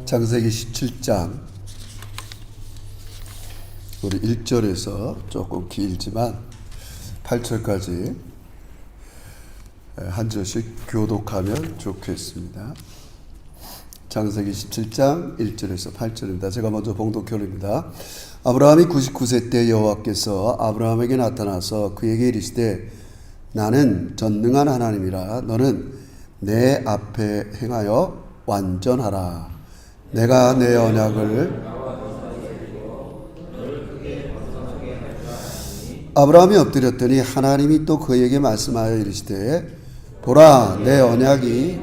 창세기 17장 우리 1절에서 조금 길지만 8절까지 한 절씩 교독하면 좋겠습니다. 창세기 17장 1절에서 8절입니다. 제가 먼저 봉독해드립니다. 아브라함이 99세 때 여호와께서 아브라함에게 나타나서 그에게 이르시되 나는 전능한 하나님이라 너는 내 앞에 행하여 완전하라. 내가 내 언약을 아브라함이 엎드렸더니 하나님이 또 그에게 말씀하여 이르시되 보라 내 언약이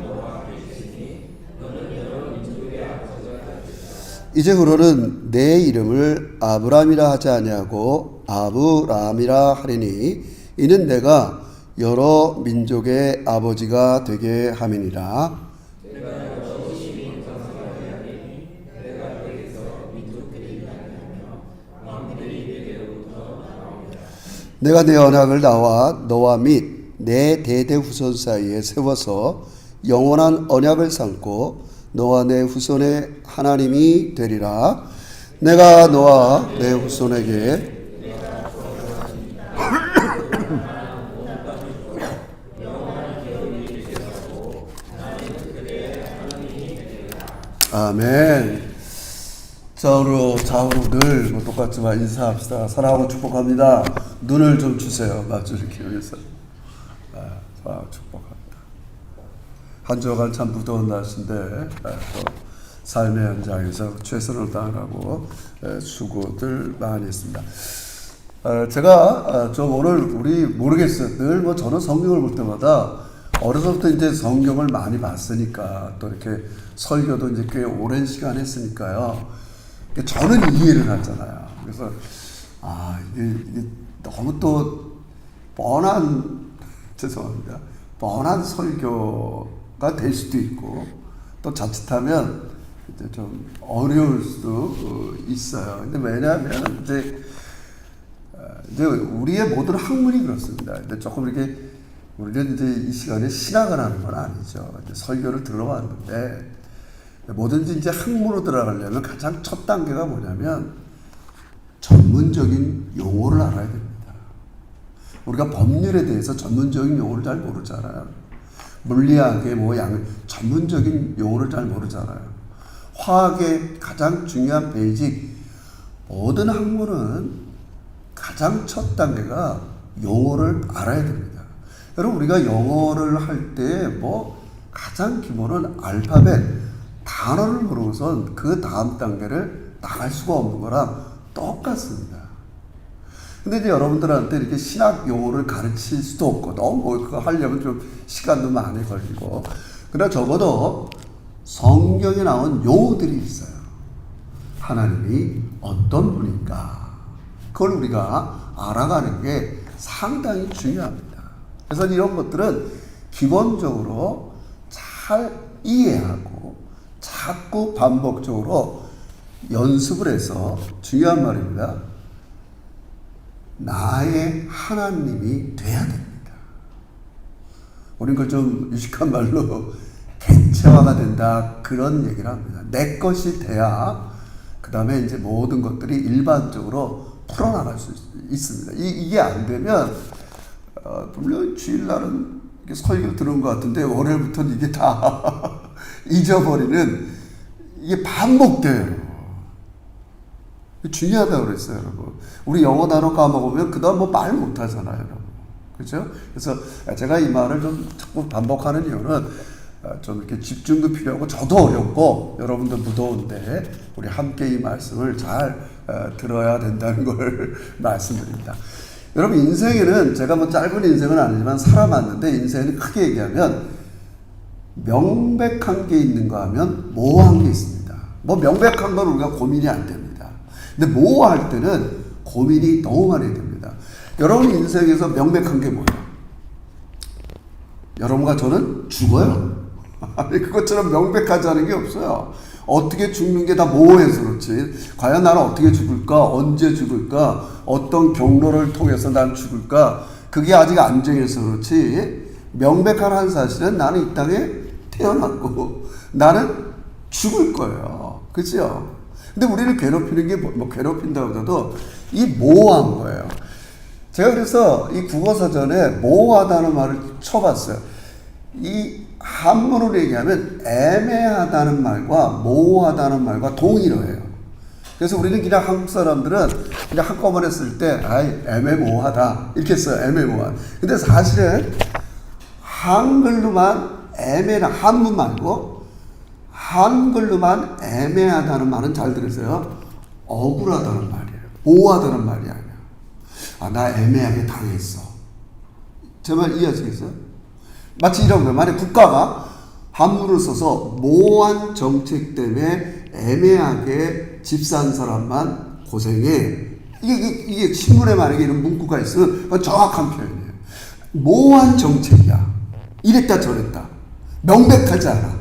이제후로는 내 이름을 아브라함이라 하지 아니하고 아브라함이라 하리니 이는 내가 여러 민족의 아버지가 되게 함이니라. 내가 내 언약을 나와 너와 및 내 대대 후손 사이에 세워서 영원한 언약을 삼고 너와 내 후손의 하나님이 되리라. 내가 너와 내 후손에게 아멘. 좌우로 늘 똑같지만 인사합시다. 사랑하고 축복합니다. 눈을 좀 주세요. 마주 이렇게 위해서. 축복합니다. 한 주간 참 무더운 날씨인데 또 삶의 현장에서 최선을 다하고 수고들 많이 했습니다. 제가 좀 오늘 우리 모르겠어요. 늘 저는 성경을 볼 때마다 어려서부터 이제 성경을 많이 봤으니까 또 이렇게 설교도 이제 꽤 오랜 시간 했으니까요. 저는 이해를 하잖아요. 그래서 이게 너무 또 죄송합니다. 뻔한 설교가 될 수도 있고 또 자칫하면 이제 좀 어려울 수도 있어요. 근데 왜냐하면 이제 우리의 모든 학문이 그렇습니다. 근데 조금 이렇게 우리는 이제 이 시간에 신학을 하는 건 아니죠. 이제 설교를 들어왔는데 뭐든지 이제 학문으로 들어가려면 가장 첫 단계가 뭐냐면 전문적인 용어를 알아야 됩니다. 우리가 법률에 대해서 전문적인 용어를 잘 모르잖아요. 물리학의 전문적인 용어를 잘 모르잖아요. 화학의 가장 중요한 베이직 모든 학문은 가장 첫 단계가 용어를 알아야 됩니다. 여러분 우리가 영어를 할 때 가장 기본은 알파벳 단어를 모르고선 그 다음 단계를 나갈 수가 없는 거랑 똑같습니다. 근데 이제 여러분들한테 이렇게 신학 용어를 가르칠 수도 없고 너무 그거 하려면 좀 시간도 많이 걸리고 그러나 적어도 성경에 나온 용어들이 있어요. 하나님이 어떤 분인가 그걸 우리가 알아가는 게 상당히 중요합니다. 그래서 이런 것들은 기본적으로 잘 이해하고 자꾸 반복적으로 연습을 해서 중요한 말입니다. 나의 하나님이 돼야 됩니다. 우린 그걸 좀 유식한 말로 객체화가 된다 그런 얘기를 합니다. 내 것이 돼야 그 다음에 이제 모든 것들이 일반적으로 풀어나갈 수 있습니다. 이게 안 되면 물론 주일날은 설교를 들은 것 같은데 월요일부터는 이게 다 잊어버리는 이게 반복돼요. 중요하다고 그랬어요, 여러분. 우리 영어 단어 까먹으면 그 다음 말 못하잖아요, 여러분. 그죠? 그래서 제가 이 말을 좀 자꾸 반복하는 이유는 좀 이렇게 집중도 필요하고 저도 어렵고 여러분도 무더운데 우리 함께 이 말씀을 잘 들어야 된다는 걸 말씀드립니다. 여러분 인생에는 제가 짧은 인생은 아니지만 살아봤는데 인생은 크게 얘기하면 명백한 게 있는가 하면 모호한 게 있습니다. 명백한 건 우리가 고민이 안 됩니다. 근데 모호할 때는 고민이 너무 많이 됩니다. 여러분 인생에서 명백한 게 뭐예요? 여러분과 저는 죽어요. 그것처럼 명백하지 않은 게 없어요. 어떻게 죽는 게 다 모호해서 그렇지. 과연 나는 어떻게 죽을까? 언제 죽을까? 어떤 경로를 통해서 난 죽을까? 그게 아직 안 정해서 그렇지. 명백한 한 사실은 나는 이 땅에 태어났고 나는 죽을 거예요. 그죠? 근데 우리를 괴롭히는 게 뭐 괴롭힌다고 해도 이 모호한 거예요. 제가 그래서 이 국어사전에 모호하다는 말을 쳐봤어요. 이 한문으로 얘기하면 애매하다는 말과 모호하다는 말과 동일어예요. 그래서 우리는 그냥 한국 사람들은 그냥 한꺼번에 쓸 때 아이 애매모호하다 이렇게 써요. 애매모호한. 근데 사실은 한글로만 한문 말고 한글로만 애매하다는 말은 잘 들으세요. 억울하다는 말이에요. 모호하다는 말이 아니에요. 나 애매하게 당했어. 제 말 이해하시겠어요? 마치 이런 거예요. 만약 국가가 한문을 써서 모호한 정책 때문에 애매하게 집 산 사람만 고생해. 이게 신문에 만약에 이런 문구가 있으면 그건 정확한 표현이에요. 모호한 정책이야. 이랬다 저랬다. 명백하잖아.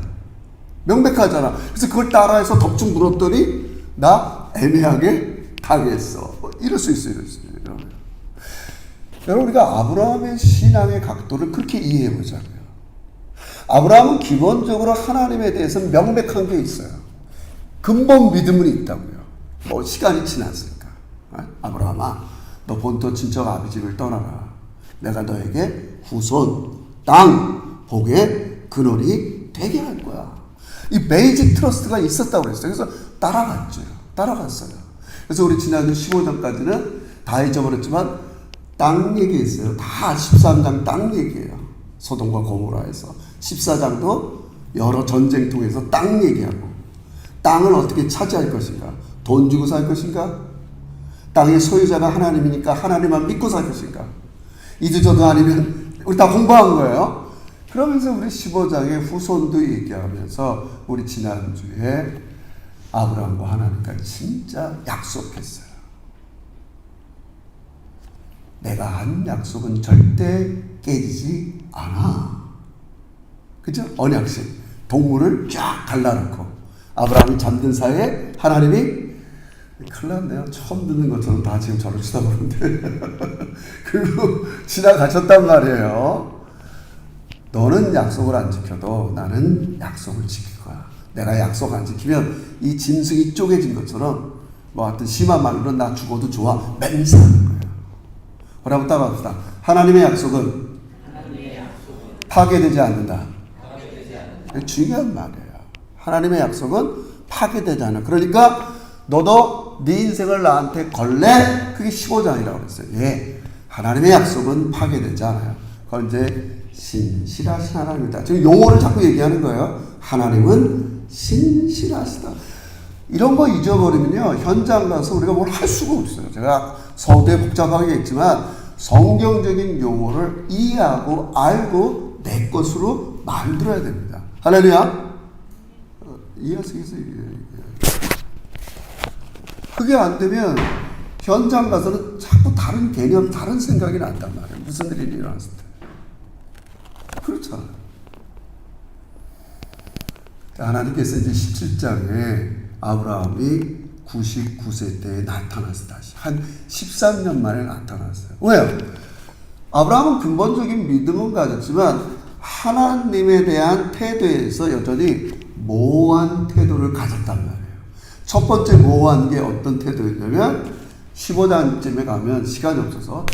그래서 그걸 따라해서 덕중 물었더니 나 애매하게 당했어. 이럴 수 있어요. 여러분 우리가 아브라함의 신앙의 각도를 그렇게 이해해 보자고요. 아브라함은 기본적으로 하나님에 대해서 명백한 게 있어요. 근본 믿음은 있다고요. 뭐 시간이 지났으니까. 아브라함아, 너 본토 친척 아비 집을 떠나라. 내가 너에게 후손, 땅, 복의 근원이 되게 할 거야. 이 베이직 트러스트가 있었다고 그랬어요. 그래서 따라갔어요. 그래서 우리 지난주 15장까지는 다 잊어버렸지만 땅 얘기했어요. 다 13장 땅 얘기예요. 소돔과 고모라에서. 14장도 여러 전쟁 통해서 땅 얘기하고, 땅을 어떻게 차지할 것인가, 돈 주고 살 것인가, 땅의 소유자가 하나님이니까 하나님만 믿고 살 것인가, 이주저도 아니면 우리 다 공부한 거예요. 그러면서 우리 15장의 후손도 얘기하면서 우리 지난주에 아브라함과 하나님과 진짜 약속했어요. 내가 한 약속은 절대 깨지지 않아. 그죠? 언약식. 동물을 쫙 갈라놓고 아브라함이 잠든 사이에 하나님이 큰일 났네요. 처음 듣는 것처럼 다 지금 저를 쳐다보는데 그리고 지나가셨단 말이에요. 너는 약속을 안 지켜도 나는 약속을 지킬 거야. 내가 약속 안 지키면 이 짐승이 쪼개진 것처럼 뭐 하여튼 심한 말로 나 죽어도 좋아. 맹세하는 거예요. 그럼 따라합시다. 하나님의 약속은 파괴되지 않는다. 중요한 말이에요. 하나님의 약속은 파괴되지 않아. 그러니까 너도 네 인생을 나한테 걸래? 그게 15장이라고 그랬어요. 예, 하나님의 약속은 파괴되지 않아요. 그건 이제 신실하신 하나님이다. 지금 용어를 자꾸 얘기하는 거예요. 하나님은 신실하시다. 이런 거 잊어버리면요, 현장 가서 우리가 뭘 할 수가 없어요. 제가 서두에 복잡하게 했지만 성경적인 용어를 이해하고 알고 내 것으로 만들어야 됩니다. 할렐루야. 이해하시겠어요? 그게 안 되면 현장 가서는 자꾸 다른 개념, 다른 생각이 난단 말이에요. 무슨 일이 일어났을 때. 그렇잖아요. 하나님께서 이제 17장에 아브라함이 99세 때에 나타났어요. 다시 한 13년 만에 나타났어요. 왜요? 아브라함은 근본적인 믿음은 가졌지만 하나님에 대한 태도에서 여전히 모호한 태도를 가졌단 말이에요. 첫 번째 모호한 게 어떤 태도였냐면 15장쯤에 가면 시간이 없어서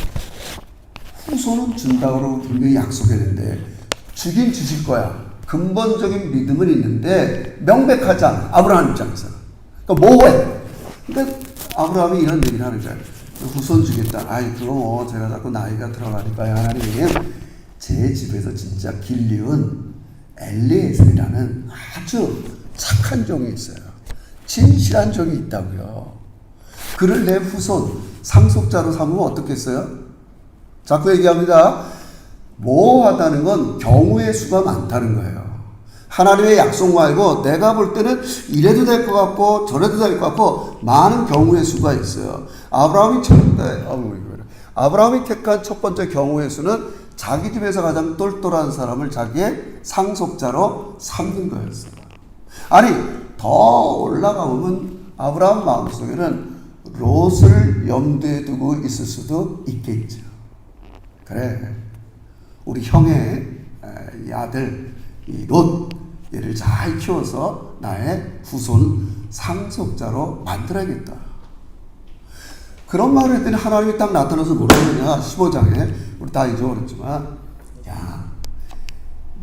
후손은 준다고 분명히 약속했는데 주긴 주실 거야. 근본적인 믿음은 있는데 명백하지 않아. 아브라함 입장에서. 그러니까 모호해. 그러니까 아브라함이 이런 얘기를 하는 거예요. 후손 주겠다. 아이, 그거 뭐 제가 자꾸 나이가 들어가니까요. 하나님, 제 집에서 진짜 길리운 엘리에셀이라는 아주 착한 종이 있어요. 진실한 종이 있다고요. 그를 내 후손, 상속자로 삼으면 어떻겠어요? 자꾸 얘기합니다. 모호하다는 건 경우의 수가 많다는 거예요. 하나님의 약속 말고 내가 볼 때는 이래도 될 것 같고 저래도 될 것 같고 많은 경우의 수가 있어요. 아브라함이 택한 첫 번째 경우의 수는 자기 집에서 가장 똘똘한 사람을 자기의 상속자로 삼는 거였어요. 아니, 더 올라가 보면 아브라함 마음속에는 롯을 염두에 두고 있을 수도 있겠죠. 그래, 우리 형의 아들 이 롯, 얘를 잘 키워서 나의 후손 상속자로 만들어야겠다. 그런 말을 했더니 하나님이 딱 나타나서 뭐라 그러냐. 15장에 우리 다 잊어버렸지만 야,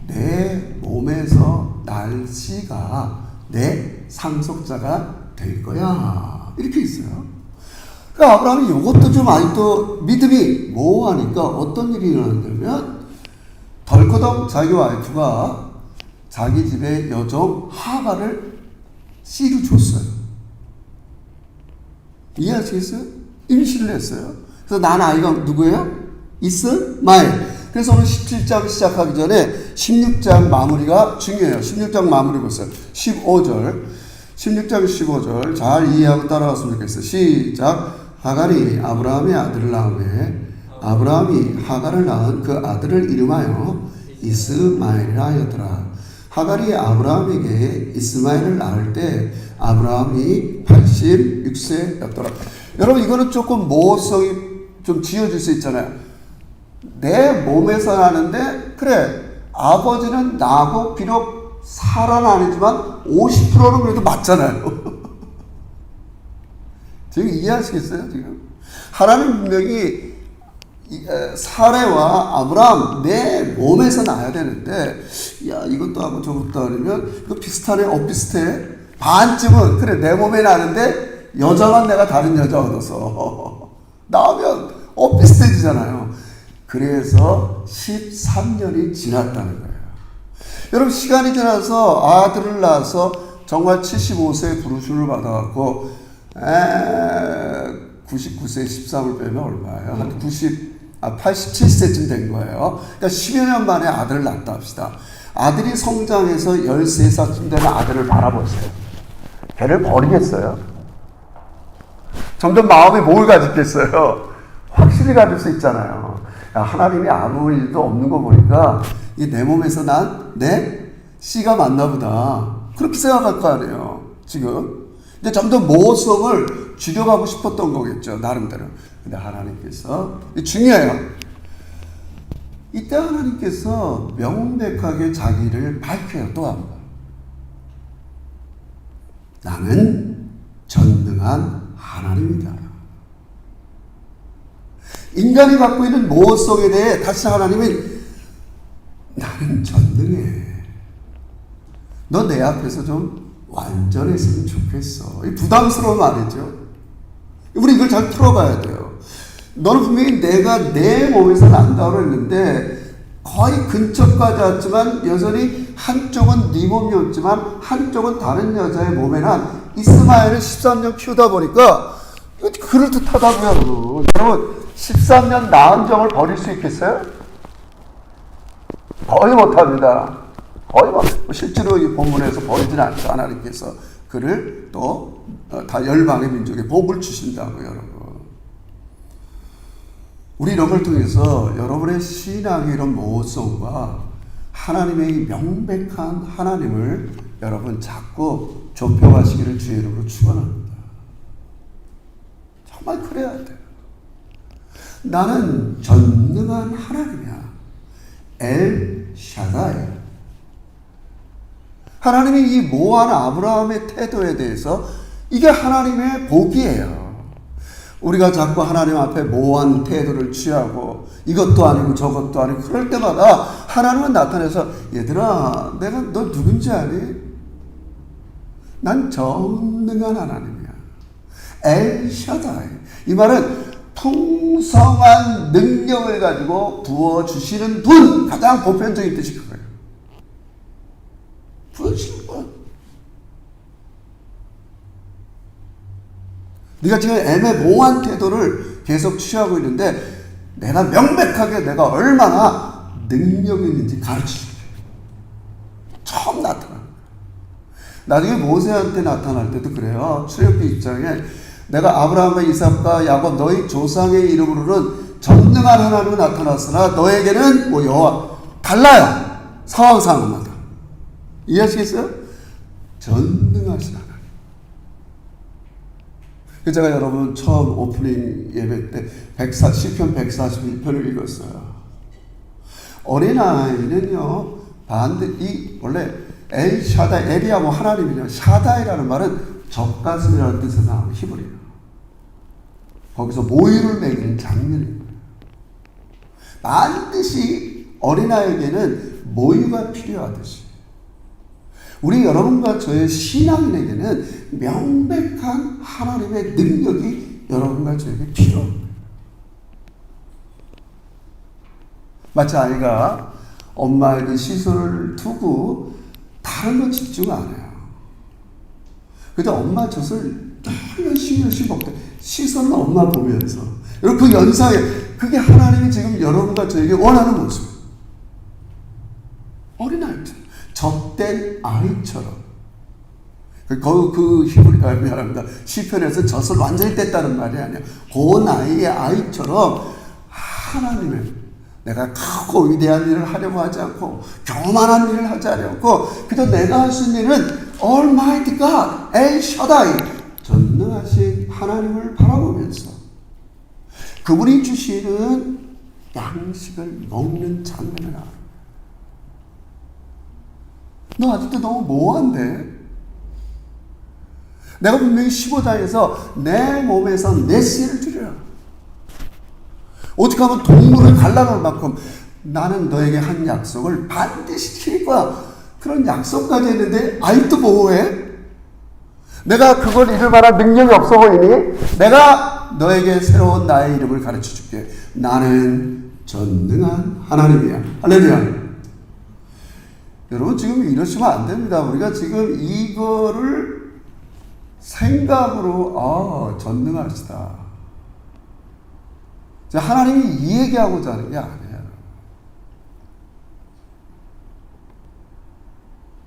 내 몸에서 날 씨가 내 상속자가 될 거야. 이렇게 있어요. 그러니까 아브라함이 이것도 좀 아직도 믿음이 모호하니까 어떤 일이 일어났냐면 덜커덕 자기 와이프가 자기 집에 여종 하갈을 씨로 줬어요. 이해하시겠어요? 임신을 했어요. 그래서 난 아이가 누구예요? 이스마엘. 그래서 오늘 17장 시작하기 전에 16장 마무리가 중요해요. 16장 마무리 보세요. 15절. 16장 15절 잘 이해하고 따라갔으면 좋겠어요. 시작. 하갈이 아브라함의 아들을 낳으며 아브라함이 하갈을 낳은 그 아들을 이름하여 이스마엘이라 하였더라. 하갈이 아브라함에게 이스마엘을 낳을 때 아브라함이 86세였더라. 여러분 이거는 조금 모호성이 좀 지어질 수 있잖아요. 내 몸에서 나는데 그래 아버지는 나고 비록 살은 아니지만 50%는 그래도 맞잖아요. 지금 이해하시겠어요? 지금 하나님 분명히 사레와 아브라함 내 몸에서 나야 되는데 야 이것도 하고 저것도 하려면 이거 비슷하네 비슷해 반쯤은 그래 내 몸에 나는데 여자만 내가 다른 여자 얻어서 나오면 비슷해지잖아요. 그래서 13년이 지났다는 거예요. 여러분 시간이 지나서 아들을 낳아서 정말 75세에 부르심을 받아갖고 99세 13을 빼면 얼마예요? 한 87세쯤 된 거예요. 그러니까 10여 년 만에 아들을 낳았다 합시다. 아들이 성장해서 13살쯤 되는 아들을 바라보세요. 걔를 버리겠어요? 점점 마음에 뭘 가지겠어요? 확실히 가질 수 있잖아요. 야, 하나님이 아무 일도 없는 거 보니까 이 내 몸에서 난 내 씨가 맞나 보다. 그렇게 생각할 거 아니에요. 지금. 근데 점점 모호성을 줄여가고 싶었던 거겠죠. 나름대로. 근데 하나님께서 중요해요. 이때 하나님께서 명백하게 자기를 밝혀요. 또 한 번. 나는 전능한 하나님이다. 인간이 갖고 있는 모호성에 대해 다시 하나님은 나는 전능해. 너 내 앞에서 좀 완전했으면 좋겠어. 이 부담스러운 말이죠. 우리 이걸 잘 풀어봐야 돼요. 너는 분명히 내가 내 몸에서 난다고 했는데 거의 근처까지 왔지만 여전히 한쪽은 네 몸이었지만 한쪽은 다른 여자의 몸에 난 이스마엘을 13년 키우다 보니까 이거 그럴듯하다고요. 여러분 13년 낳은 정을 버릴 수 있겠어요? 거의 못합니다. 거의 실제로 이 본문에서 버리지는 않죠. 하나님께서 그를 또 다 열방의 민족에 복을 주신다고요, 여러분. 우리 이런 걸 통해서 여러분의 신앙의 이런 모호성과 하나님의 이 명백한 하나님을 여러분 자꾸 좁혀가시기를 주의 이름으로 축원합니다. 정말 그래야 돼요. 나는 전능한 하나님이야. 엘 샤다이. 하나님이 이 모한 아브라함의 태도에 대해서 이게 하나님의 복이에요. 우리가 자꾸 하나님 앞에 모한 태도를 취하고 이것도 아니고 저것도 아니고 그럴 때마다 하나님은 나타나서 얘들아 내가 너 누군지 아니? 난 전능한 하나님이야. 엘샤다이. 이 말은 풍성한 능력을 가지고 부어주시는 분. 가장 보편적인 뜻이 그거예요. 부어주시는 분. 네가 지금 애매모호한 태도를 계속 취하고 있는데 내가 명백하게 내가 얼마나 능력이 있는지 가르쳐줄게. 처음 나타나는 거예요. 나중에 모세한테 나타날 때도 그래요. 출애굽기 6장에 내가 아브라함과 이삭과 야곱 너희 조상의 이름으로는 전능한 하나님으로 나타났으나 너에게는 뭐 여호와 달라요. 상황마다. 이해하시겠어요? 전능하신 하나님. 제가 여러분 처음 오프닝 예배 때 시편 141편을 읽었어요. 어린아이는요, 원래 엘 샤다이, 엘이야 뭐 하나님이죠. 샤다이라는 말은 젖가슴이라는 뜻에서 나온 히브리어. 거기서 모유를 먹이는 장면입니다. 반드시 어린아이에게는 모유가 필요하듯이 우리 여러분과 저의 신앙인에게는 명백한 하나님의 능력이 여러분과 저에게 필요합니다. 마치 아이가 엄마에게 시선을 두고 다른 거 집중 안 해요. 근데 엄마 젖을 열심히 먹대. 시선은 엄마 보면서. 여러분 그 연상에 그게 하나님이 지금 여러분과 저에게 원하는 모습. 어린아이처럼. 젖된 아이처럼. 그 히브리가 미안합니다. 시편에서 젖을 완전히 뗐다는 말이 아니에요. 그 나이의 아이처럼 하나님의 내가 크고 위대한 일을 하려고 하지 않고 교만한 일을 하지 않고 그저 내가 할 수 있는 일은 Almighty God, El Shaddai, 전능하신 하나님을 바라보면서 그분이 주시는 양식을 먹는 장면을 알아. 너 아직도 너무 모호한데? 내가 분명히 15장에서 내 몸에서 내 씨를 주리라. 어떻게 하면 동물을 갈라놓을 만큼 나는 너에게 한 약속을 반드시 지킬 거야. 그런 약속까지 했는데 아직도 모호해? 내가 그걸 이룰 만한 능력이 없어 보이니? 내가 너에게 새로운 나의 이름을 가르쳐 줄게. 나는 전능한 하나님이야. 할렐루야. 여러분 지금 이러시면 안 됩니다. 우리가 지금 이거를 생각으로 전능하시다. 하나님이 이 얘기하고자 하는 게 아니에요.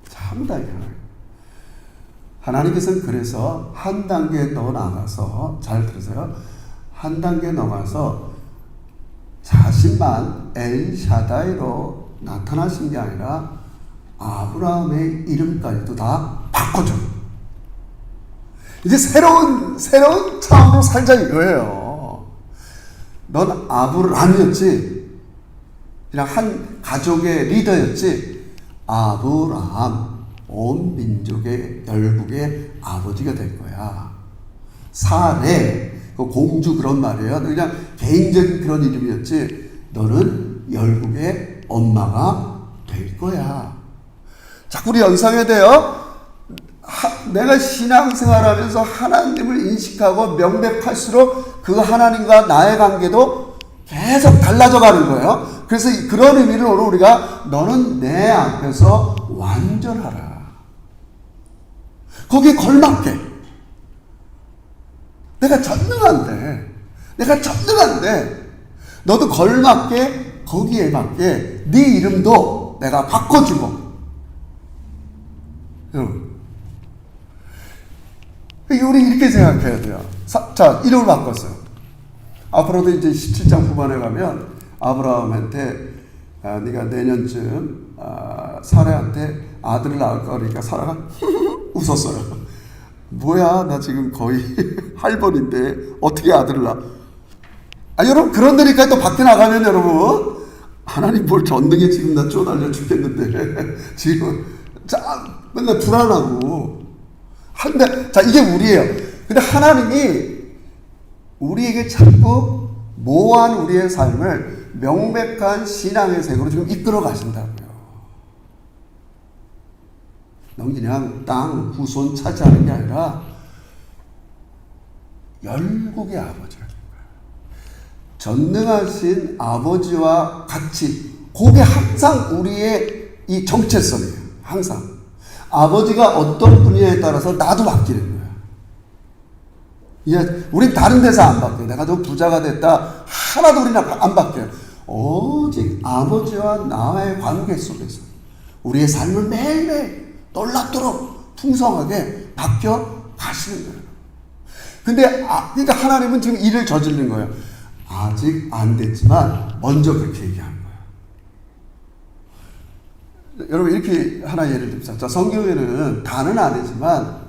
상당히 하나님께서는 그래서 한 단계 더 나가서 잘 들으세요. 한 단계 넘어가서 자신만 엘샤다이로 나타나신 게 아니라 아브라함의 이름까지도 다 바꿔줘. 이제 새로운 차원으로 살자 이거예요. 넌 아브라함이었지. 그냥 한 가족의 리더였지. 아브라함, 온 민족의 열국의 아버지가 될 거야. 사레, 그 공주 그런 말이에요. 그냥 개인적인 그런 이름이었지. 너는 열국의 엄마가 될 거야. 자꾸 우리 연상해야 돼요. 내가 신앙생활하면서 하나님을 인식하고 명백할수록 그 하나님과 나의 관계도 계속 달라져 가는 거예요. 그래서 그런 의미를 오늘 우리가 너는 내 앞에서 완전하라. 거기에 걸맞게. 내가 전능한데 너도 걸맞게 거기에 맞게 네 이름도 내가 바꿔주고. 여러분 우리 이렇게 생각해야 돼요. 자, 이름을 바꿨어요. 앞으로도 이제 17장 후반에 가면 아브라함한테 네가 내년쯤 사라한테 아들을 낳을 거니까 사라가 웃었어요. 뭐야, 나 지금 거의 할머니인데 어떻게 아들을 낳아? 여러분 그런 데니까 또 밖에 나가면 여러분 하나님 뭘 전능해 지금 나 쪼달려 죽겠는데 지금 맨날 불안하고 한데 이게 우리예요. 근데 하나님이 우리에게 자꾸 모호한 우리의 삶을 명백한 신앙의 색으로 지금 이끌어 가신다고요. 넌 그냥 땅 후손 차지하는 게 아니라 열국의 아버지를 준 거예요. 전능하신 아버지와 같이 그게 항상 우리의 이 정체성이에요. 항상 아버지가 어떤 분야에 따라서 나도 바뀌는 거야. 우린 다른 데서 안 바뀌어요. 내가 더 부자가 됐다 하나도 우리는 안 바뀌어요. 오직 아버지와 나의 관계 속에서 우리의 삶을 매일매일 놀랍도록 풍성하게 바뀌어 가시는 거예요. 근데 그러니까 하나님은 지금 일을 저지르는 거예요. 아직 안 됐지만 먼저 그렇게 얘기하는 거예요. 여러분 이렇게 하나 예를 듭시다. 자, 성경에는 다는 아니지만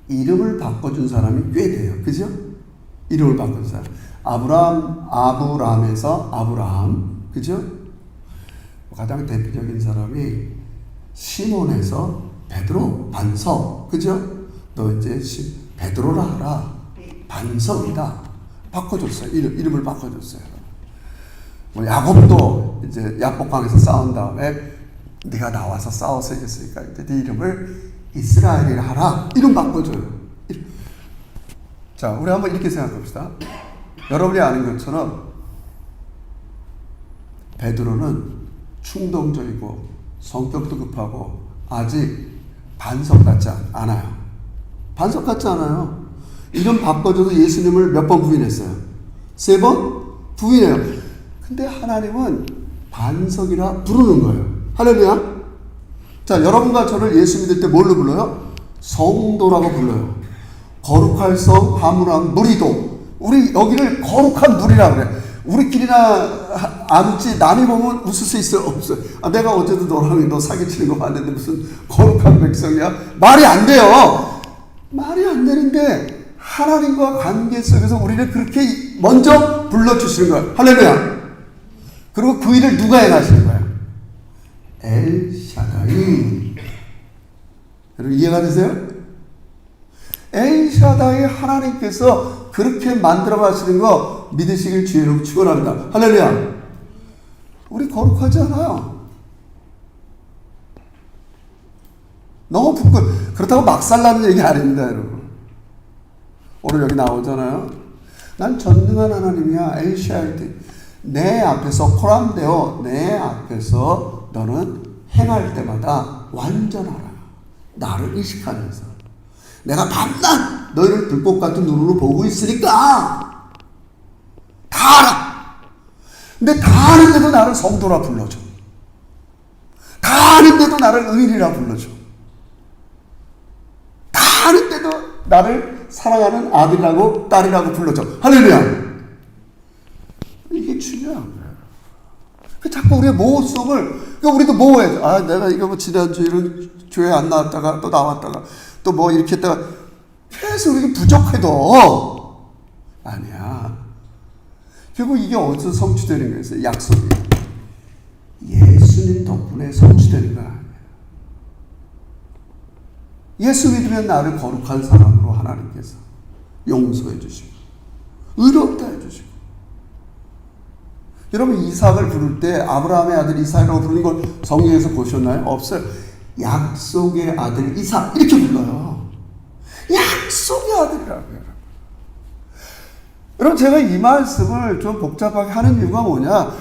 이름을 바꿔준 사람이 꽤 돼요. 그죠? 이름을 바꾼 사람. 아브라함에서 아브라함. 그죠? 가장 대표적인 사람이 시몬에서 베드로, 반석. 그죠? 너 이제 베드로라 하라. 반석이다. 바꿔줬어요. 이름을 바꿔줬어요. 뭐 야곱도 이제 야복강에서 싸운 다음에 네가 나와서 싸워서 이겼으니까 이제 네 이름을 이스라엘이라 하라. 이름 바꿔줘요. 자, 우리 한번 이렇게 생각합시다. 여러분이 아는 것처럼 베드로는 충동적이고 성격도 급하고 아직 반석 같지 않아요. 반석 같지 않아요. 이름 바꿔줘도 예수님을 몇 번 부인했어요? 3번? 부인해요. 근데 하나님은 반석이라 부르는 거예요. 할렐루야. 자, 여러분과 저를 예수 믿을 때 뭘로 불러요? 성도라고 불러요. 거룩할 성, 하물함, 무리도. 우리 여기를 거룩한 무리라 그래. 우리끼리나 아는지 남이 보면 웃을 수 있어요? 없어요? 아, 내가 어제도 너랑 너 사기치는 거 봤는데 무슨 거룩한 백성이야? 말이 안 돼요. 말이 안 되는데 하나님과 관계 속에서 우리를 그렇게 먼저 불러주시는 거예요. 할렐루야. 그리고 그 일을 누가 행하시는 거예요? 엘샤다이. 여러분 이해가 되세요? 엘샤다이 하나님께서 그렇게 만들어 가시는 거 믿으시길 주의로 축원합니다. 할렐루야. 우리 거룩하지 않아요. 너무 그렇다고 막 살라는 얘기 아닙니다, 여러분. 오늘 여기 나오잖아요. 난 전능한 하나님이야. 엘샤다이. 내 앞에서 코람되어 내 앞에서 너는 행할 때마다 완전하라. 나를 의식하면서 내가 밤낮 너희를 불꽃 같은 눈으로 보고 있으니까 다 알아. 근데 다 아는데도 나를 성도라 불러줘. 다 아는데도 나를 의인이라 불러줘. 다 아는데도 나를 사랑하는 아들이라고 딸이라고 불러줘. 할렐루야. 이게 중요한 거예요. 자꾸 우리의 모호 속을, 우리도 모호해져. 아, 내가 이거 뭐 지난주에는 교회 안 나왔다가 또 나왔다가 또 뭐 이렇게 했다가 계속 이렇게 부족해도 아니야. 결국 이게 어디서 성취되는 거예요? 약속이. 예수님 덕분에 성취되는 거 아니에요. 예수 믿으면 나를 거룩한 사람으로 하나님께서 용서해 주시고 의롭다 해 주시고. 여러분 이삭을 부를 때 아브라함의 아들 이삭이라고 부르는 걸 성경에서 보셨나요? 없어요. 약속의 아들 이삭 이렇게 불러요. 약속의 아들이라고요. 여러분 제가 이 말씀을 좀 복잡하게 하는 이유가 뭐냐?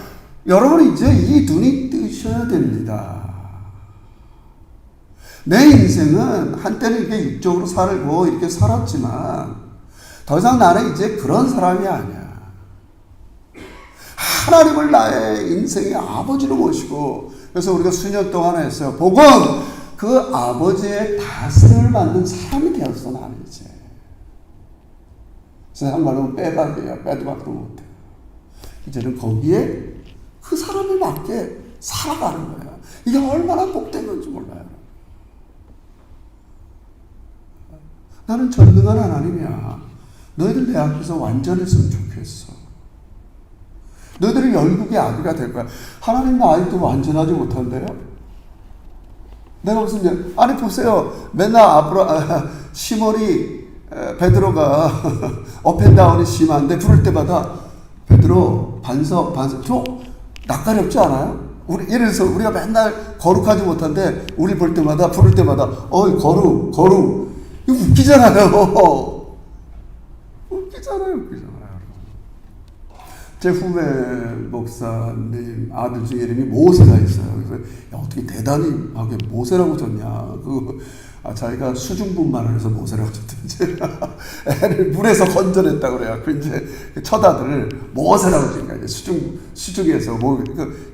여러분 이제 이 눈이 뜨셔야 됩니다. 내 인생은 한때는 이렇게 육적으로 살고 이렇게 살았지만 더 이상 나는 이제 그런 사람이 아니야. 하나님을 나의 인생의 아버지로 모시고, 그래서 우리가 수년 동안 했어요. 복음, 그 아버지의 다스림을 받는 사람이 되었어, 나는 이제. 세상 말로 빼박이야. 빼도 박도 못해. 이제는 거기에 그 사람에 맞게 살아가는 거야. 이게 얼마나 복된 건지 몰라요. 나는 전능한 하나님이야. 너희들 내 앞에서 완전했으면 좋겠어. 너희들은 열국의 아비가 될 거야. 하나님은 아직도 완전하지 못한대요. 내가 무슨 아니 보세요. 맨날 시몬이 베드로가 업앤다운이 심한데 부를 때마다 베드로 반석 좀 낯가리 없지 않아요? 예를 들어서 우리가 맨날 거룩하지 못한데 우리 볼 때마다 부를 때마다 어이 거룩 이거 웃기잖아요. 웃기잖아요. 제 후배 목사님 아들 중에 이름이 모세가 있어요. 그래서 야, 어떻게 대단히하게 모세라고 졌냐. 자기가 수중분만을 해서 모세라고 졌든지 애를 물에서 건져냈다고 그래요. 그 이제 첫 아들을 모세라고 지니까 이제 수중에서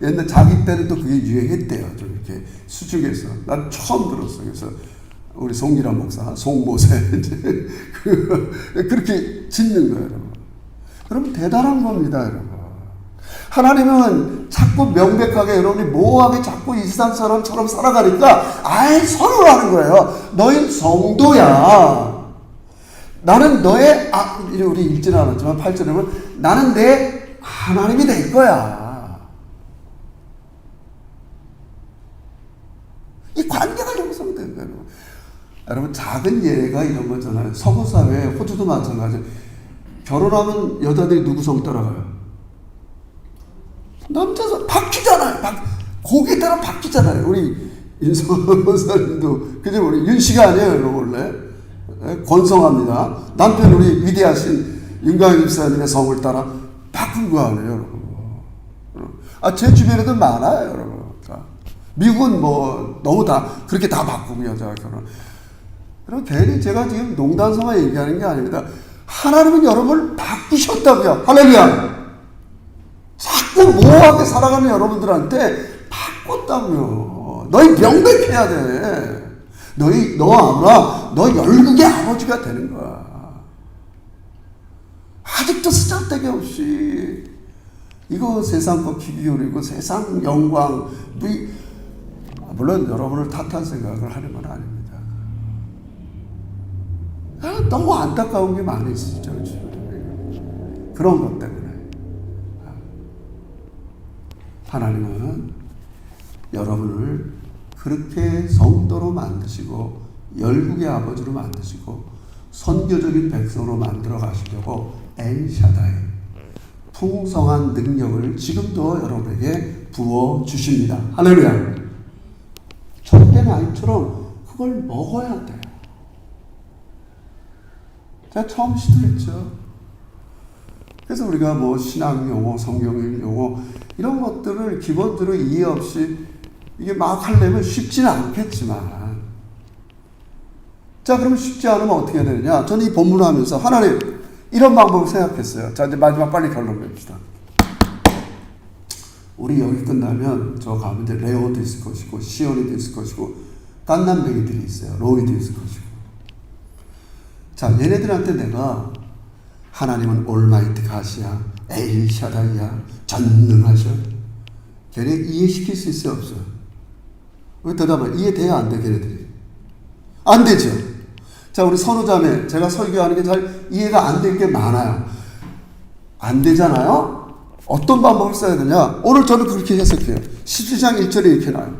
옛날 자기 때는 또 그게 유행했대요. 좀 이렇게 수중에서. 난 처음 들었어요. 그래서 우리 송기란 목사, 송모세 이제 그렇게 짓는 거예요, 여러분. 여러분 대단한 겁니다, 여러분. 하나님은 자꾸 명백하게 여러분이 모호하게 자꾸 이 세상 사람처럼 살아가니까 아예 선언하는 거예요. 너희 성도야. 나는 너의 우리 읽지는 않았지만 8절에 보면 나는 내 하나님이 될 거야. 이 관계가 형성된 거예요. 여러분, 작은 예가 이런 거잖아요. 서구 사회, 호주도 마찬가지. 결혼하면 여자들이 누구 성 따라가요? 남자 성 바뀌잖아요. 거기에 따라 바뀌잖아요. 우리 인성 권사님도 그죠? 우리 윤씨가 아니에요, 여러분 원래. 네? 권성합니다. 남편 우리 위대하신 윤광희 집사님의 성을 따라 바꾼 거 아니에요, 여러분. 제 주변에도 많아요, 여러분. 미국은 뭐 너무 다 그렇게 다 바꾸고 여자가 결혼. 여러분, 괜히 제가 지금 농담 삼아 얘기하는 게 아닙니다. 하나님은 여러분을 바꾸셨다고요. 할렐루야. 자꾸 모호하게 살아가는 여러분들한테 바꿨다고요. 너희 명백해야 돼. 너 아브라함, 너 열국의 아버지가 되는 거야. 아직도 쓰잘데기 없이 이거 세상 거 귀 기울이고 세상 영광, 물론 여러분을 탓할 생각을 하는 건 아닙니다. 너무 안타까운 게 많이 있죠. 그런 것 때문에. 하나님은 여러분을 그렇게 성도로 만드시고 열국의 아버지로 만드시고 선교적인 백성으로 만들어 가시려고 엘샤다이, 풍성한 능력을 지금도 여러분에게 부어주십니다. 할렐루야. 첫된 아이처럼 그걸 먹어야 돼요. 제가 처음 시도했죠. 그래서 우리가 뭐 신학 용어, 성경 용어 이런 것들을 기본적으로 이해 없이 이게 막 하려면 쉽지는 않겠지만, 자, 그럼 쉽지 않으면 어떻게 해야 되느냐? 저는 이 본문을 하면서 하나님 이런 방법을 생각했어요. 자, 이제 마지막 빨리 결론 냅시다. 우리 여기 끝나면 저 가면 이제 레오도 있을 것이고 시온이도 있을 것이고 깐난뱅이들이 있어요. 로이도 있을 것이고. 자, 얘네들한테 내가 하나님은 올마이트 가시야, 엘샤다이야, 전능하셔. 걔네 이해시킬 수 있어요, 없어요? 왜 대답을 이해돼야 안 돼, 걔네들이? 안 되죠. 자, 우리 선우자매, 제가 설교하는 게 잘 이해가 안 될 게 많아요. 안 되잖아요? 어떤 방법을 써야 되냐? 오늘 저는 그렇게 해석해요. 17장 1절에 이렇게 나와요.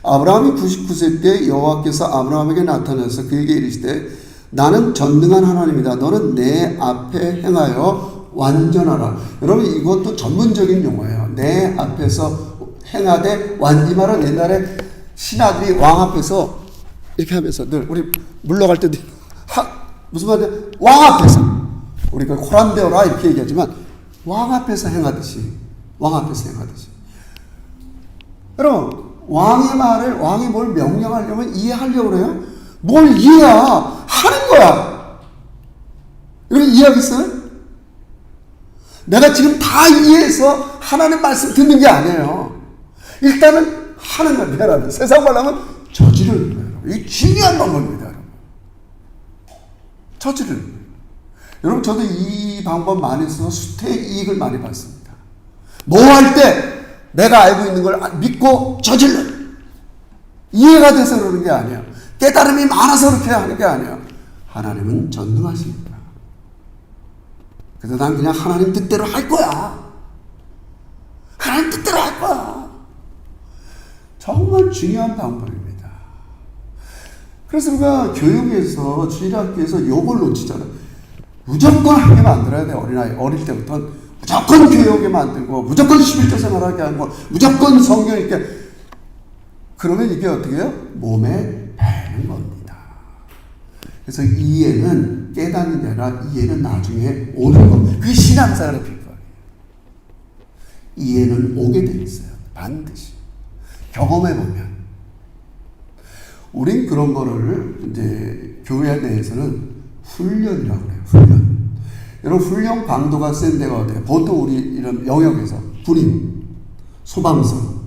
아브라함이 99세 때 여호와께서 아브라함에게 나타나서 그에게 이르시되 나는 전능한 하나님이다. 너는 내 앞에 행하여 완전하라. 여러분, 이것도 전문적인 용어예요. 내 앞에서 행하되 이 말은 옛날에 신하들이 왕 앞에서 이렇게 하면서 늘 우리 물러갈 때도 무슨 말이야? 왕 앞에서 우리가 호란되어라 이렇게 얘기하지만 왕 앞에서 행하듯이, 왕 앞에서 행하듯이. 여러분, 왕의 말을, 왕이 뭘 명령하려면 이해하려고 그래요? 뭘 이해야? 하는 거야. 여러분, 이해하겠어요? 내가 지금 다 이해해서 하나님 말씀 듣는 게 아니에요. 일단은 하는 거야. 미안합니다. 세상 말로 하면 저지르는 거예요. 이게 중요한 방법입니다. 여러분. 저지르는 거예요. 여러분, 저도 이 방법 많이 써서 수태의 이익을 많이 받습니다. 뭐 할 때 내가 알고 있는 걸 믿고 저질러. 이해가 돼서 그러는 게 아니야. 깨달음이 많아서 그렇게 하는 게 아니야. 하나님은 전능하십니다. 그래서 난 그냥 하나님 뜻대로 할 거야. 하나님 뜻대로 할 거야. 정말 중요한 방법입니다. 그래서 우리가 교육에서, 주일학교에서 요걸 놓치잖아요. 무조건 하게 만들어야 돼. 어린아이 어릴 때부터 무조건 교육에 만들고 무조건 11조 생활하게 하고 무조건 성경 읽게. 그러면 이게 어떻게 해요? 몸에 배는 겁니다. 그래서 이해는 깨닫는 게 아니라 이해는 나중에 오는 겁니다. 그게 신앙생활의 비법이에요. 이해는 오게 돼 있어요. 반드시. 경험해보면. 우린 그런 거를 이제 교회 내에서는 훈련이라고 해요. 훈련. 여러분, 훈련 강도가 센 데가 어때요? 보통 우리 이런 영역에서 군인, 소방서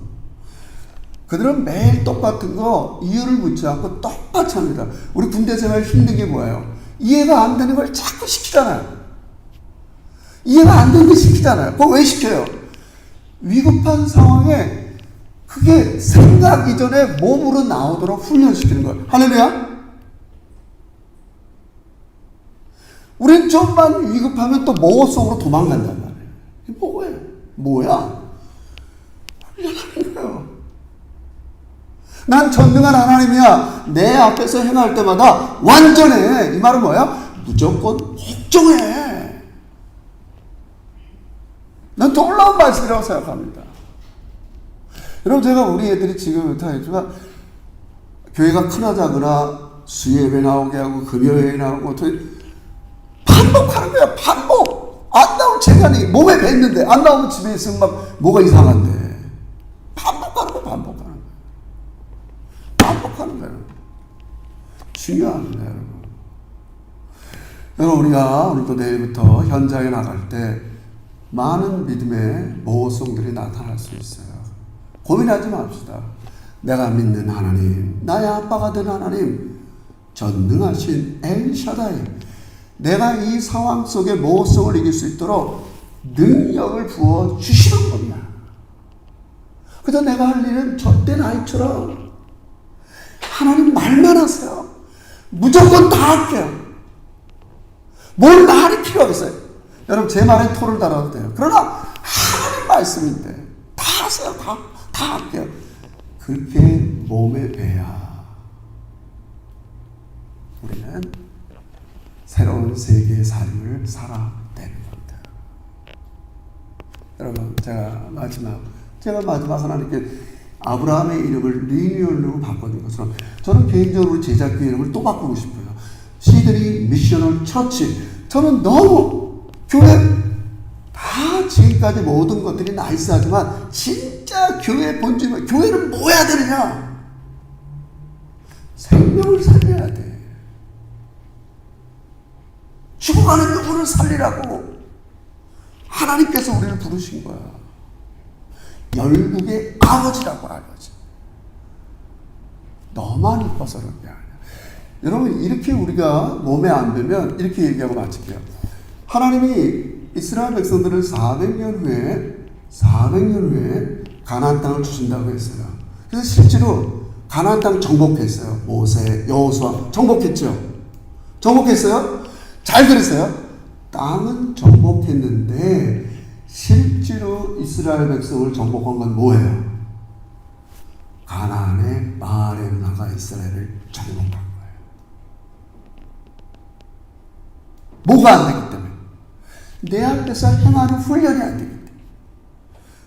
그들은 매일 똑같은 거 이유를 묻지 않고 똑같이 합니다. 우리 군대 생활 힘든 게 뭐예요? 이해가 안 되는 걸 자꾸 시키잖아요. 이해가 안 되는 걸 시키잖아요. 그거 왜 시켜요? 위급한 상황에 그게 생각 이전에 몸으로 나오도록 훈련시키는 거예요. 할렐루야? 우린 좀만 위급하면 또 모호 속으로 도망간단 말이에요. 이게 뭐예요? 뭐야? 훈련하는 거예요. 난 전능한 하나님이야. 내 앞에서 행할 때마다 완전해. 이 말은 뭐야? 무조건 복종해. 난 놀라운 말씀이라고 생각합니다. 여러분, 제가 우리 애들이 지금 못하겠지만 교회가 크나 작으나 수예배 나오게 하고 금요일에 나오고 반복하는 거야. 반복. 안 나온 재간이 몸에 뱉는데 안 나오면 집에 있으면 막 뭐가 이상한데. 반복하는 거야. 반복하는 거야. 반복하는 거예요. 중요합니다, 여러분. 여러분, 우리가 오늘도 내일부터 현장에 나갈 때 많은 믿음의 모성들이 나타날 수 있어요. 고민하지 맙시다. 내가 믿는 하나님, 나의 아빠가 된 하나님, 전능하신 엘샤다이, 내가 이 상황 속에 모성을 이길 수 있도록 능력을 부어 주시는 겁니다. 그래서 내가 할 일은 젖된 아이처럼 하나님 말만 하세요. 무조건 다 할게요. 뭘 말이 필요하겠어요? 여러분, 제 말에 토를 달아도 돼요. 그러나 하나님 말씀인데 다 하세요. 다 할게요. 그렇게 몸에 배야 우리는 새로운 세계의 삶을 살아내는 겁니다. 여러분, 제가 마지막 하나님께 아브라함의 이름을 리뉴얼로 바꿔준 것처럼 저는 개인적으로 제자교 이름을 또 바꾸고 싶어요. 시드니 미셔널 처치. 저는 너무 교회 다 지금까지 모든 것들이 나이스하지만 진짜 교회 본질은 교회는 뭐 해야 되느냐? 생명을 살려야 돼. 죽어가는 영혼을 살리라고 하나님께서 우리를 부르신 거야. 열국의 아버지라고 아버지. 너만 이뻐서 그런 게 아니야. 여러분, 이렇게 우리가 몸에 안 되면 이렇게 얘기하고 마칠게요. 하나님이 이스라엘 백성들을 400년 후에 가나안 땅을 주신다고 했어요. 그래서 실제로 가나안 땅 정복했어요. 모세, 여호수아 정복했죠. 정복했어요. 잘 들으세요. 땅은 정복했는데 실제로 이스라엘 백성을 정복한 건 뭐예요? 가나안의 마을의 문화가 이스라엘을 정복한 거예요. 뭐가 안 되기 때문에? 내 앞에서 행하는 훈련이 안 되기 때문에.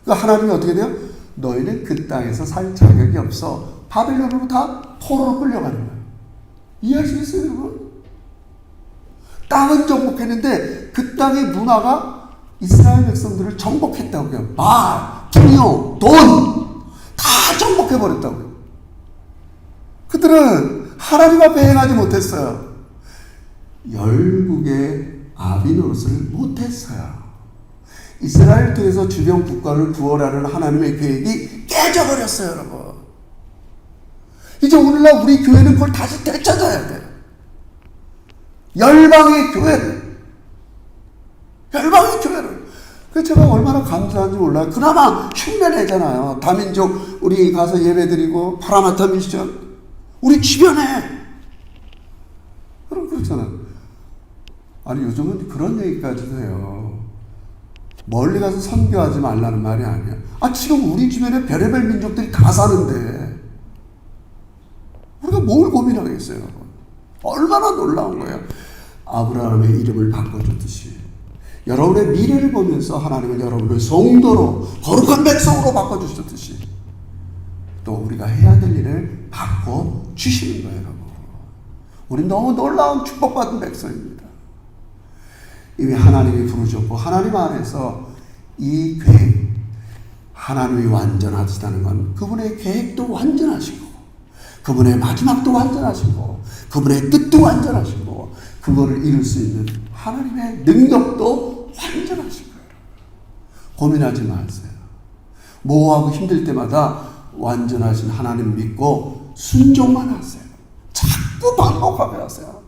그러니까 하나님이 어떻게 돼요? 너희는 그 땅에서 살 자격이 없어. 바빌론으로 다 포로로 끌려가는 거예요. 이해하시겠어요, 여러분? 땅은 정복했는데 그 땅의 문화가 이스라엘 백성들을 정복했다고요. 말, 풍요, 돈 다 정복해버렸다고요. 그들은 하나님 앞에 행하지 못했어요. 열국의 아비 노릇을 못했어요. 이스라엘 통해서 주변 국가를 구원하는 하나님의 계획이 깨져버렸어요, 여러분. 이제 오늘날 우리 교회는 그걸 다시 되찾아야 돼요. 열방의 교회를. 그래서 제가 얼마나 감사한지 몰라요. 그나마 흉내내잖아요. 다민족 우리 가서 예배드리고 파라마타 미션 우리 주변에. 그럼 그렇잖아요. 아니, 요즘은 그런 얘기까지도 해요. 멀리 가서 선교하지 말라는 말이 아니야. 지금 우리 주변에 별의별 민족들이 다 사는데 우리가 뭘 고민하겠어요? 얼마나 놀라운 거예요. 아브라함의 이름을 바꿔줬듯이 여러분의 미래를 보면서 하나님은 여러분을 성도로 거룩한 백성으로 바꿔주셨듯이 또 우리가 해야 될 일을 바꿔주시는 거예요, 여러분. 우리 너무 놀라운 축복받은 백성입니다. 이미 하나님이 부르셨고 하나님 안에서 이 계획, 하나님이 완전하시다는 건 그분의 계획도 완전하시고 그분의 마지막도 완전하시고 그분의 뜻도 완전하시고 그거를 이룰 수 있는 하나님의 능력도 완전하신 거예요. 고민하지 마세요. 뭐하고 힘들 때마다 완전하신 하나님 믿고 순종만 하세요. 자꾸 반복하게 하세요.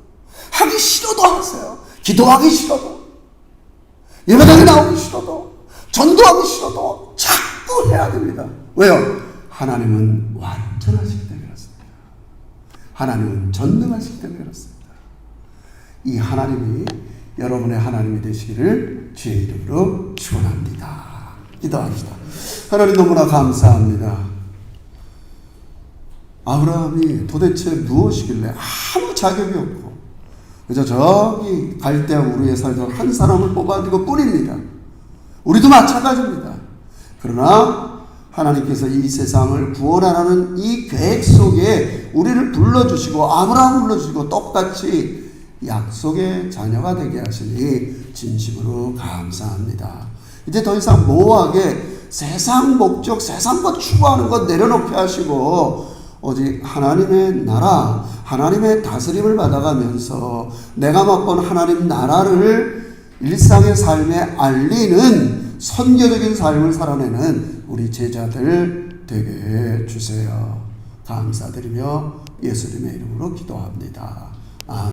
하기 싫어도 하세요. 기도하기 싫어도, 예배당에 나오기 싫어도, 전도하기 싫어도 자꾸 해야 됩니다. 왜요? 하나님은 완전하시기 때문에 그렇습니다. 하나님은 전능하시기 때문에 그렇습니다. 이 하나님이 여러분의 하나님이 되시기를 주의 이름으로 축원합니다. 기도합시다. 하나님, 너무나 감사합니다. 아브라함이 도대체 무엇이길래 아무 자격이 없고 그저 저기 갈대아 우르에 살던 한 사람을 뽑아준 뿐입니다. 우리도 마찬가지입니다. 그러나 하나님께서 이 세상을 구원하라는 이 계획 속에 우리를 불러주시고 아브라함을 불러주시고 똑같이 약속의 자녀가 되게 하시니 진심으로 감사합니다. 이제 더 이상 모호하게 세상 목적, 세상 것 추구하는 것 내려놓게 하시고 오직 하나님의 나라, 하나님의 다스림을 받아가면서 내가 맛본 하나님 나라를 일상의 삶에 알리는 선교적인 삶을 살아내는 우리 제자들 되게 해주세요. 감사드리며 예수님의 이름으로 기도합니다. 아멘.